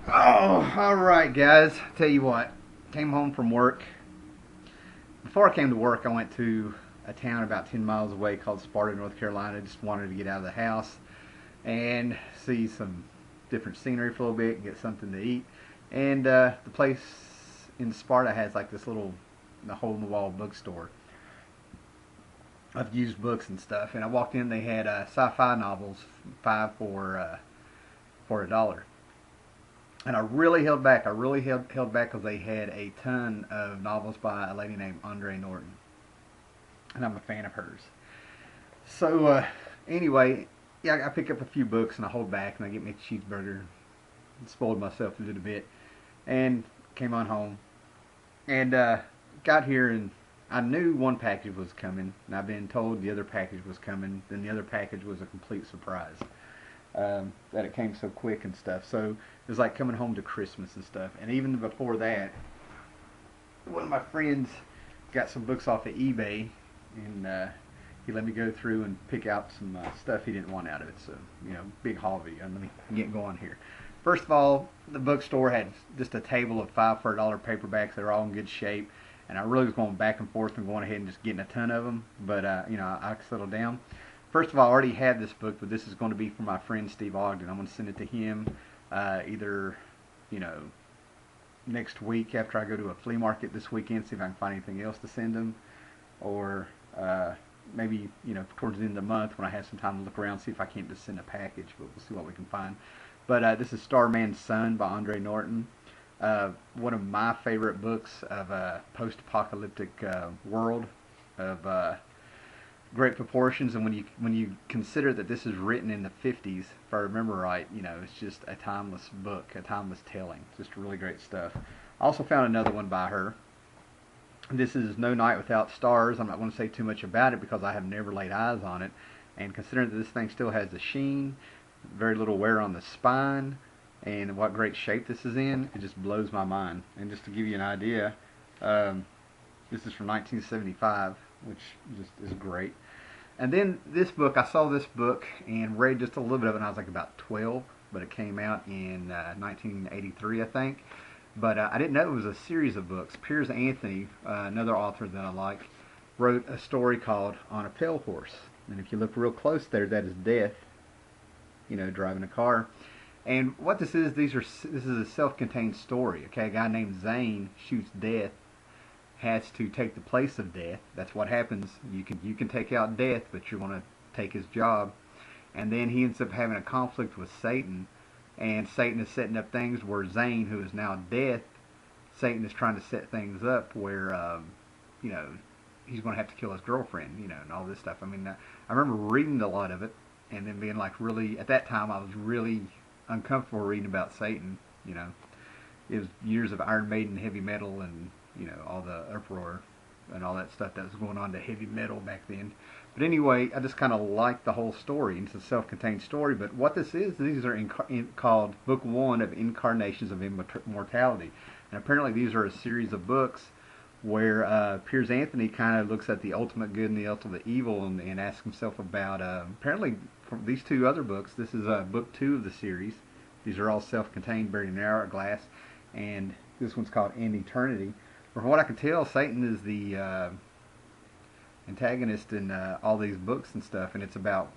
Oh, alright guys. Tell you what, came home from work. Before I came to work, I went to a town about 10 miles away called Sparta, North Carolina. Just wanted to get out of the house and see some different scenery for a little bit and get something to eat. And the place in Sparta has like this little hole-in-the-wall bookstore of used books and stuff. And I walked in, they had sci-fi novels, five for $1. And I really held back. I really held back because they had a ton of novels by a lady named Norton, and I'm a fan of hers. So anyway, yeah, I pick up a few books and I hold back and I get me a cheeseburger, and spoiled myself a little bit, and came on home and got here and I knew one package was coming, and I've been told the other package was coming. Then the other package was a complete surprise. That it came so quick and stuff. So it was like coming home to Christmas and stuff. And even before that, one of my friends got some books off of eBay, and he let me go through and pick out some stuff he didn't want out of it. So, big haul video. Let me get going here. First of all, the bookstore had just a table of 5 for $1 paperbacks. They were all in good shape. And I really was going back and forth and going ahead and just getting a ton of them. But, I settled down. First of all, I already had this book, but this is going to be for my friend Steve Ogden. I'm going to send it to him either, next week after I go to a flea market this weekend, see if I can find anything else to send him, or maybe, towards the end of the month when I have some time to look around, see if I can't just send a package, but we'll see what we can find. But this is Starman's Son by Norton. One of my favorite books of a post-apocalyptic world of great proportions, and when you consider that this is written in the 50s, if I remember right, it's just a timeless book, a timeless telling. Just really great stuff. I also found another one by her. This is No Night Without Stars. I'm not going to say too much about it because I have never laid eyes on it, and considering that this thing still has the sheen, very little wear on the spine, and what great shape this is in, it just blows my mind. And just to give you an idea, this is from 1975, which just is great. And then this book, I saw this book and read just a little bit of it, and I was like about 12, but it came out in 1983, I think. But I didn't know it was a series of books. Piers Anthony, another author that I like, wrote a story called On a Pale Horse. And if you look real close there, that is Death, driving a car. And what this is, this is a self-contained story. Okay, a guy named Zane shoots Death, has to take the place of Death. That's what happens. You can take out Death, but you want to take his job. And then he ends up having a conflict with Satan, and Satan is setting up things where Zane, who is now Death, Satan is trying to set things up where he's going to have to kill his girlfriend, and all this stuff. I mean, I remember reading a lot of it, and then being like really, at that time I was really uncomfortable reading about Satan. It was years of Iron Maiden heavy metal and all the uproar and all that stuff that was going on to heavy metal back then. But anyway, I just kind of like the whole story. It's a self-contained story, but what this is, these are called Book 1 of Incarnations of Immortality. And apparently these are a series of books where Piers Anthony kind of looks at the ultimate good and the ultimate evil and asks himself about, apparently from these two other books, this is book 2 of the series. These are all self-contained, buried in hourglass, and this one's called In Eternity. From what I can tell, Satan is the antagonist in all these books and stuff, and it's about,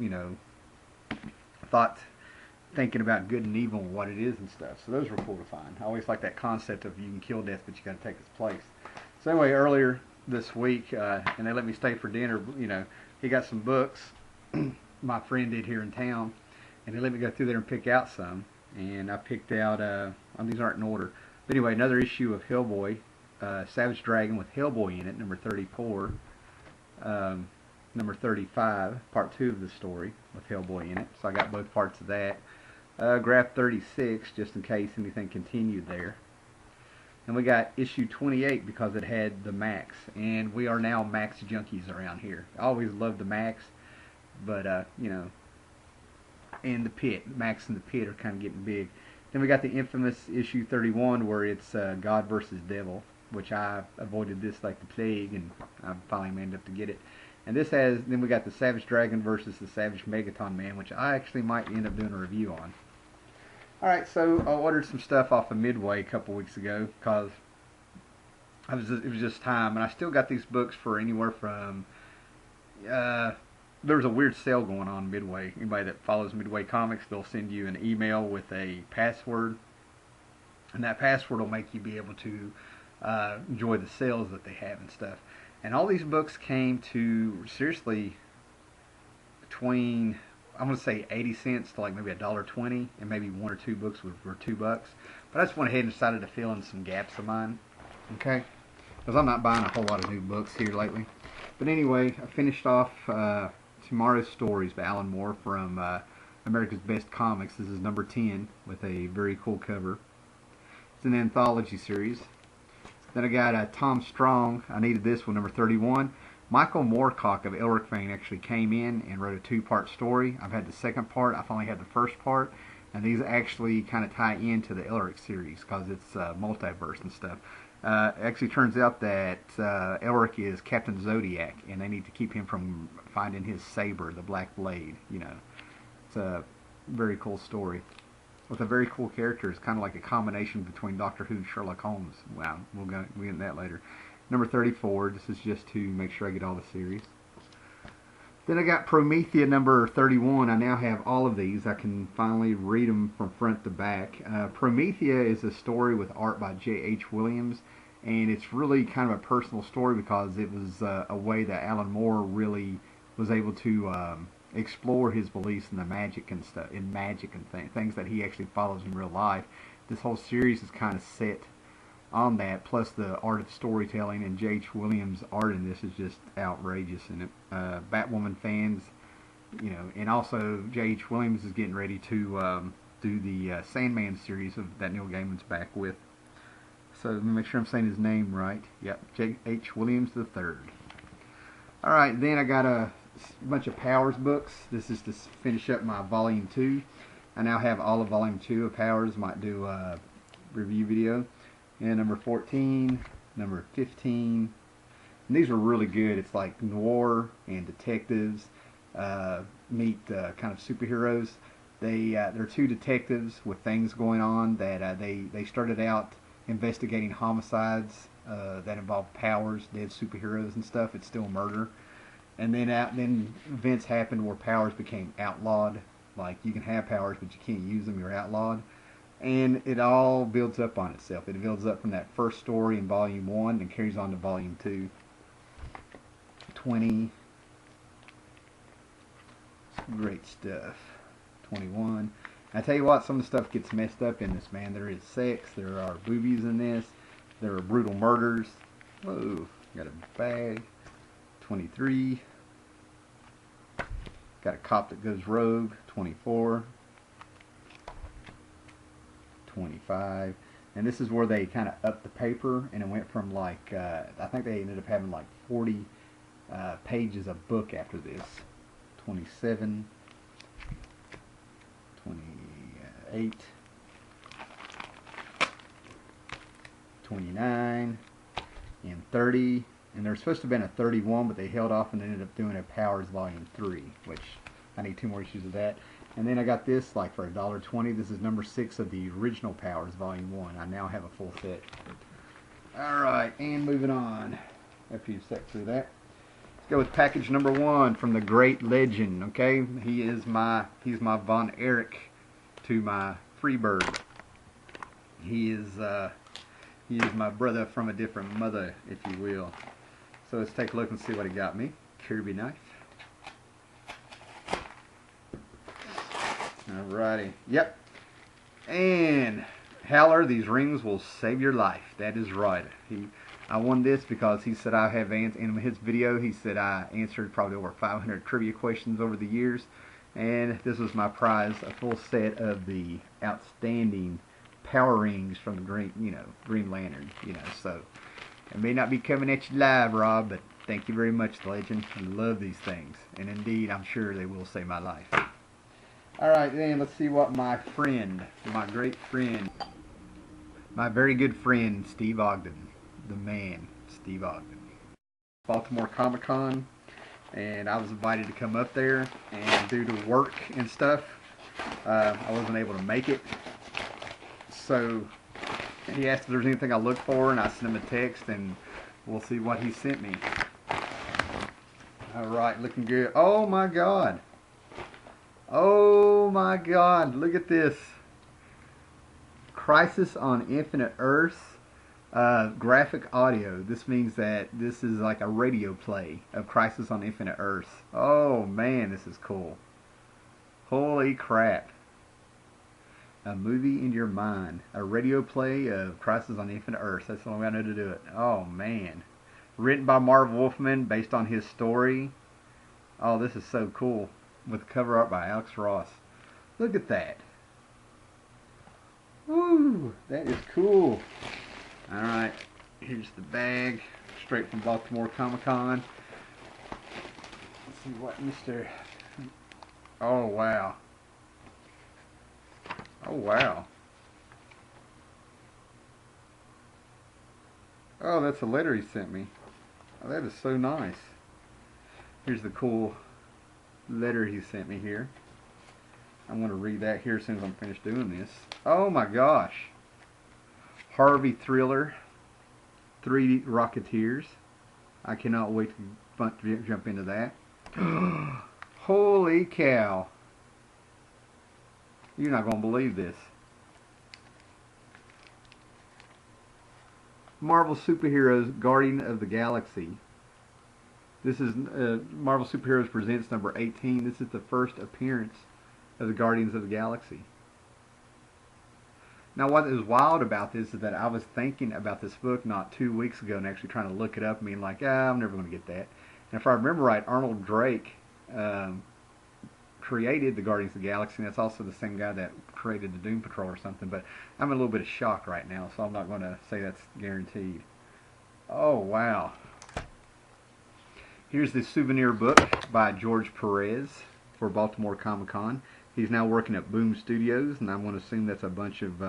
thinking about good and evil and what it is and stuff. So those were cool to find. I always like that concept of you can kill Death, but you got to take its place. So anyway, earlier this week, and they let me stay for dinner, he got some books, my friend did here in town, and they let me go through there and pick out some, and I picked out, these aren't in order, but anyway, another issue of Hellboy, Savage Dragon with Hellboy in it, number 34, number 35, part 2 of the story with Hellboy in it. So I got both parts of that. Graph 36, just in case anything continued there. And we got issue 28 because it had the Max. And we are now Max junkies around here. I always loved the Max, but, and the Pit. Max and the Pit are kind of getting big. Then we got the infamous issue 31 where it's God versus Devil, which I avoided this like the plague, and I finally managed up to get it. And this has, then we got the Savage Dragon versus the Savage Megaton Man, which I actually might end up doing a review on. Alright, so I ordered some stuff off of Midway a couple weeks ago because it was just time, and I still got these books for anywhere from. There's a weird sale going on Midway. Anybody that follows Midway Comics, they'll send you an email with a password, and that password will make you be able to enjoy the sales that they have and stuff. And all these books came to seriously between, I'm gonna say 80 cents to like maybe $1.20, and maybe one or two books were $2. But I just went ahead and decided to fill in some gaps of mine. Okay, because I'm not buying a whole lot of new books here lately. But anyway, I finished off Tomorrow's Stories by Alan Moore from America's Best Comics. This is number 10 with a very cool cover. It's an anthology series. Then I got Tom Strong. I needed this one, number 31. Michael Moorcock of Elric fame actually came in and wrote a two-part story. I've had the second part. I've only had the first part. And these actually kind of tie into the Elric series because it's multiverse and stuff. Actually turns out that Elric is Captain Zodiac, and they need to keep him from finding his saber, the Black Blade. You know, it's a very cool story with a very cool character. It's kind of like a combination between Doctor Who and Sherlock Holmes. Wow, we'll get into that later. Number 34. This is just to make sure I get all the series. Then I got Promethea number 31. I now have all of these. I can finally read them from front to back. Promethea is a story with art by J.H. Williams, and it's really kind of a personal story because it was a way that Alan Moore really was able to explore his beliefs in the magic and stuff, in magic and things that he actually follows in real life. This whole series is kind of set on that, plus the art of storytelling, and J.H. Williams' art in this is just outrageous. And Batwoman fans, you know, and also J.H. Williams is getting ready to do the Sandman series that Neil Gaiman's back with. So let me make sure I'm saying his name right. Yep, J.H. Williams III. Alright, then I got a bunch of Powers books. This is to finish up my Volume 2. I now have all of Volume 2 of Powers. Might do a review video. And number 14, number 15. And these are really good. It's like noir and detectives meet kind of superheroes. They're two detectives with things going on that they started out investigating homicides that involve Powers, dead superheroes and stuff. It's still murder. And then events happened where Powers became outlawed. Like, you can have powers, but you can't use them. You're outlawed. And it all builds up on itself. It builds up from that first story in Volume 1 and carries on to Volume 2. 20. Great stuff. 21. I tell you what, some of the stuff gets messed up in this, man. There is sex. There are boobies in this. There are brutal murders. Whoa. Got a bag. 23. Got a cop that goes rogue. 24. 25. And this is where they kind of upped the paper, and it went from like I think they ended up having like 40 pages of book after this. 27, 28, 29, and 30. And there was supposed to have been a 31, but they held off and ended up doing a Powers Volume 3, which I need 2 more issues of that. And then I got this like for $1.20. This is number 6 of the original Powers Volume 1. I now have a full set. Alright, and moving on. After you've sat through that, let's go with package number 1 from the great legend. Okay, he's my Von Erich to my Freebird. He is my brother from a different mother, if you will. So let's take a look and see what he got me. Kirby knife. Alrighty. Yep. And Howler, these rings will save your life. That is right. I won this because he said I have answered, in his video, he said I answered probably over 500 trivia questions over the years. And this was my prize, a full set of the outstanding power rings from the Green Lantern. So it may not be coming at you live, Rob, but thank you very much, legend. I love these things. And indeed, I'm sure they will save my life. Alright, then let's see what my friend, my great friend, my very good friend, Steve Ogden, the man, Steve Ogden. Baltimore Comic-Con, and I was invited to come up there, and due to work and stuff, I wasn't able to make it. So he asked if there's anything I look for, and I sent him a text, and we'll see what he sent me. All right, looking good. Oh my God. Oh my God, look at this. Crisis on Infinite Earths, graphic audio. This means that this is like a radio play of Crisis on Infinite Earths. Oh man, this is cool. Holy crap. A movie in your mind. A radio play of Crisis on Infinite Earths. That's the only way I know to do it. Oh man. Written by Marv Wolfman, based on his story. Oh, this is so cool. With cover art by Alex Ross. Look at that. Woo! That is cool. Alright, here's the bag. Straight from Baltimore Comic-Con. Let's see what Mr. Oh, wow. Oh, wow. Oh, that's a letter he sent me. Oh, that is so nice. Here's the cool letter he sent me here. I'm going to read that here as soon as I'm finished doing this. Oh my gosh. Harvey Thriller, 3 Rocketeers. I cannot wait to jump into that. Holy cow. You're not going to believe this. Marvel Superheroes Guardian of the Galaxy. This is Marvel Superheroes Presents number 18. This is the first appearance of the Guardians of the Galaxy. Now what is wild about this is that I was thinking about this book not 2 weeks ago and actually trying to look it up and being like, I'm never going to get that. And if I remember right, Arnold Drake created the Guardians of the Galaxy, and that's also the same guy that created the Doom Patrol or something, but I'm in a little bit of shock right now, so I'm not going to say that's guaranteed. Oh, wow. Here's the souvenir book by George Perez for Baltimore Comic-Con. He's now working at Boom Studios, and I'm going to assume that's a bunch of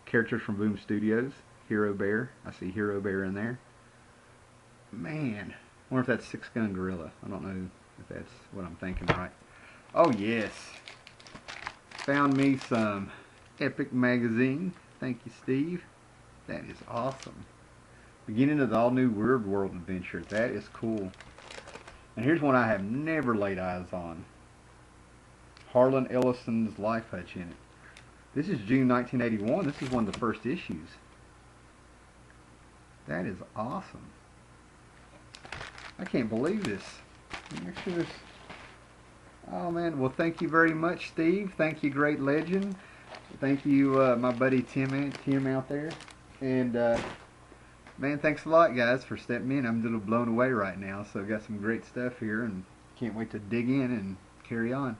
characters from Boom Studios. Hero Bear. I see Hero Bear in there. Man. I wonder if that's Six Gun Gorilla. I don't know if that's what I'm thinking right. Oh, yes. Found me some Epic Magazine. Thank you, Steve. That is awesome. Beginning of the all-new Weird World adventure. That is cool. And here's one I have never laid eyes on. Harlan Ellison's Life Hutch in it. This is June 1981. This is one of the first issues. That is awesome. I can't believe this. Make sure this. Oh man, well thank you very much, Steve. Thank you, Great Legend. Thank you, my buddy Tim out there. And man, thanks a lot, guys, for stepping in. I'm a little blown away right now. So I've got some great stuff here, and can't wait to dig in and carry on.